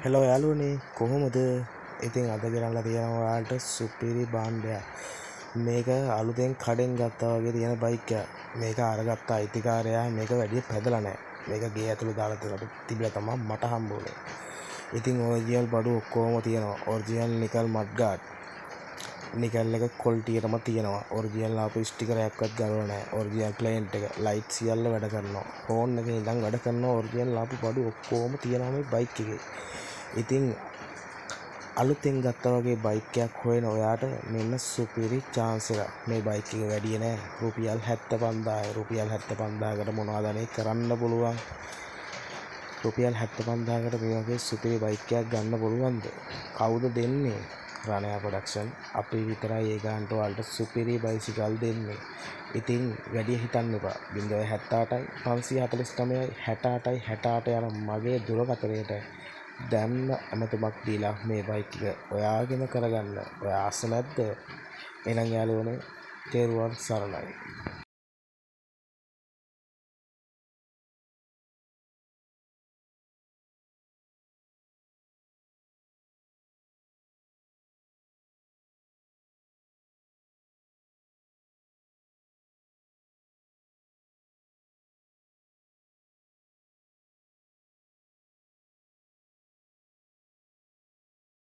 Hello යාළුවනේ කොහොමද? ඉතින් අද ගෙනල්ලා තියෙනවා ඔයාලට සුපිරි භාණ්ඩයක්. මේක අලුතෙන් කඩෙන් ගත්තා වගේ තියෙන බයික් එකක්. මේක අරගත්ත අයිතිකාරයා මේක වැඩි පැදලා නැහැ. මේක ගේ ඇතුලේ දාලා තිබිලා තමයි මට හම්බුනේ. ඉතින් ඔරිජිනල් බඩු ඔක්කොම තියෙනවා. Original nickel mud guard. Nickel එක ක්වොලිටියටම තියෙනවා. ඔරිජිනල් ආපු ස්ටිකරයක්වත් ගලවලා නැහැ. ඔරිජිනල් ප්ලේන්ට් එක, ලයිට් සියල්ල වැඩ කරනවා. හෝන් එකේ ඉඳන් වැඩ කරනවා. ඔරිජිනල් ආපු බඩු ඔක්කොම තියෙනවා මේ බයික් එකේ. ඉතින් අලුතෙන් ගත්තා වගේ බයික් එකක් හොයන ඔයාට මෙන්න සුපිරි chance එකක්. මේ බයික් එක වැඩි නෑ. රුපියල් 75000. රුපියල් 75000කට මොනවද අනේ කරන්න පුළුවන්? රුපියල් 75000කට මේ වගේ සුපිරි බයික් එකක් ගන්න පුළුවන්ද? කවුද දෙන්නේ? රණයා ප්‍රොඩක්ෂන්. අපි විතරයි ඒ ගන්නට ඔයාලට සුපිරි බයිසිකල් දෙන්නේ. ඉතින් වැඩි හිතන්න එපා. 078යි 549යි 68යි 68 යන මගේ දුරකථනයට දැම්ම ඇමතුමක් දීලා මේ බයික් එක ඔයාගෙන කරගන්න. ඔයා ආස නැද්ද? එහෙනම් යාළුවනේ තෙරුවන් සරණයි.